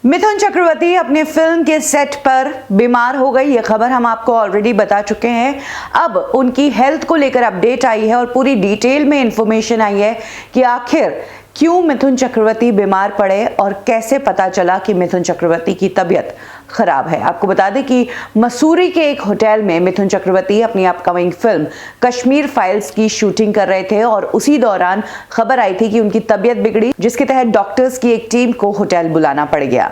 मिथुन चक्रवर्ती अपने फिल्म के सेट पर बीमार हो गई। ये खबर हम आपको ऑलरेडी बता चुके हैं। अब उनकी हेल्थ को लेकर अपडेट आई है और पूरी डिटेल में इंफॉर्मेशन आई है कि आखिर क्यों मिथुन चक्रवर्ती बीमार पड़े और कैसे पता चला कि मिथुन चक्रवर्ती की तबीयत खराब है। आपको बता दें कि मसूरी के एक होटल में मिथुन चक्रवर्ती अपनी अपकमिंग फिल्म कश्मीर फाइल्स की शूटिंग कर रहे थे और उसी दौरान खबर आई थी कि उनकी तबीयत बिगड़ी, जिसके तहत डॉक्टर्स की एक टीम को होटल बुलाना पड़ गया।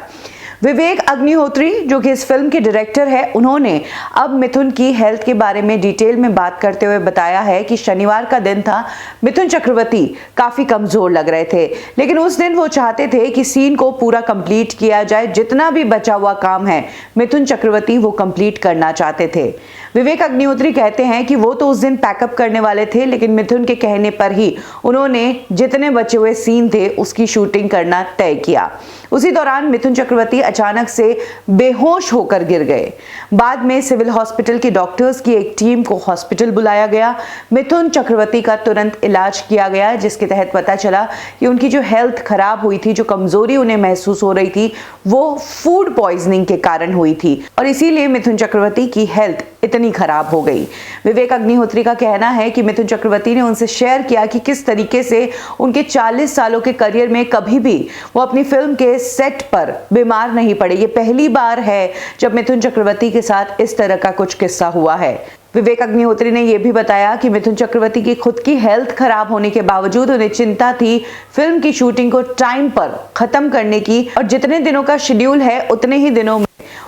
विवेक अग्निहोत्री जो कि इस फिल्म के डायरेक्टर है, उन्होंने अब मिथुन की हेल्थ के बारे में डिटेल में बात करते हुए बताया है कि शनिवार का दिन था। मिथुन चक्रवर्ती काफी कमजोर लग रहे थे, लेकिन उस दिन वो चाहते थे कि सीन को पूरा कंप्लीट किया जाए। जितना भी बचा हुआ काम है मिथुन चक्रवर्ती वो कंप्लीट करना चाहते थे। विवेक अग्निहोत्री कहते हैं कि वो तो उस दिन पैकअप करने वाले थे, लेकिन मिथुन के कहने पर ही उन्होंने जितने बचे हुए सीन थे उसकी शूटिंग करना तय किया। उसी दौरान मिथुन चक्रवर्ती अचानक से बेहोश होकर गिर गए। बाद में सिविल हॉस्पिटल के डॉक्टर्स की एक टीम को हॉस्पिटल बुलाया गया। मिथुन चक्रवर्ती का तुरंत इलाज किया गया, जिसके तहत पता चला कि उनकी जो हेल्थ खराब हुई थी, जो कमजोरी उन्हें महसूस हो रही थी, वो फूड पॉइजनिंग के कारण हुई थी और इसीलिए मिथुन चक्रवर्ती की हेल्थ इतनी खराब हो गई। विवेक अग्निहोत्री का कहना है कि मिथुन चक्रवर्ती ने उनसे शेयर किया कि किस तरीके से उनके 40 सालों के करियर में कभी भी वो अपनी फिल्म के सेट पर बीमार नहीं पड़े। ये पहली बार है जब मिथुन चक्रवर्ती के साथ इस तरह का कुछ किस्सा हुआ है। विवेक अग्निहोत्री ने यह भी बताया कि मिथुन चक्रवर्ती की खुद की हेल्थ खराब होने के बावजूद उन्हें चिंता थी फिल्म की शूटिंग को टाइम पर खत्म करने की, और जितने दिनों का शेड्यूल है उतने ही दिनों में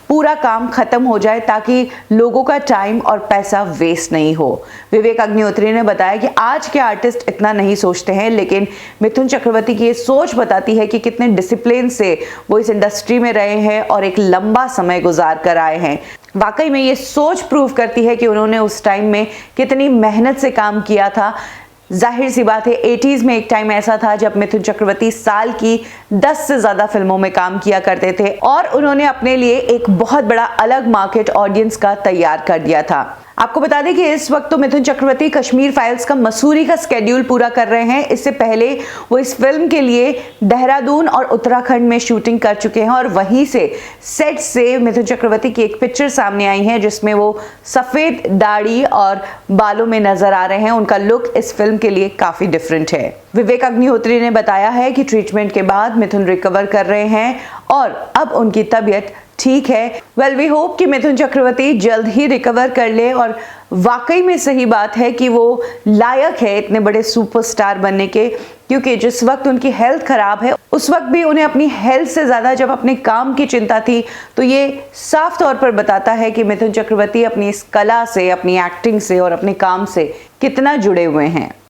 पूरा काम खत्म हो जाए ताकि लोगों का टाइम और पैसा वेस्ट नहीं हो। विवेक अग्निहोत्री ने बताया कि आज के आर्टिस्ट इतना नहीं सोचते हैं, लेकिन मिथुन चक्रवर्ती की ये सोच बताती है कि कितने डिसिप्लिन से वो इस इंडस्ट्री में रहे हैं और एक लंबा समय गुजार कर आए हैं। वाकई में ये सोच प्रूव करती है कि उन्होंने उस टाइम में कितनी मेहनत से काम किया था। जाहिर सी बात है 80s में एक टाइम ऐसा था जब मिथुन चक्रवर्ती साल की 10 से ज्यादा फिल्मों में काम किया करते थे और उन्होंने अपने लिए एक बहुत बड़ा अलग मार्केट ऑडियंस का तैयार कर दिया था। आपको बता दें कि इस वक्त तो मिथुन चक्रवर्ती कश्मीर फाइल्स का मसूरी का स्केड्यूल पूरा कर रहे हैं। इससे पहले वो इस फिल्म के लिए देहरादून और उत्तराखंड में शूटिंग कर चुके हैं और वहीं से सेट से मिथुन चक्रवर्ती की एक पिक्चर सामने आई है जिसमें वो सफेद दाढ़ी और बालों में नजर आ रहे हैं। उनका लुक इस फिल्म के लिए काफी डिफरेंट है। विवेक अग्निहोत्री ने बताया है कि ट्रीटमेंट के बाद मिथुन रिकवर कर रहे हैं और अब उनकी तबीयत ठीक है। वेल, वी होप कि मिथुन चक्रवर्ती जल्द ही रिकवर कर ले और वाकई में सही बात है कि वो लायक है इतने बड़े सुपरस्टार बनने के, क्योंकि जिस वक्त उनकी हेल्थ खराब है उस वक्त भी उन्हें अपनी हेल्थ से ज्यादा जब अपने काम की चिंता थी, तो ये साफ तौर पर बताता है कि मिथुन चक्रवर्ती अपनी इस कला से, अपनी एक्टिंग से और अपने काम से कितना जुड़े हुए हैं।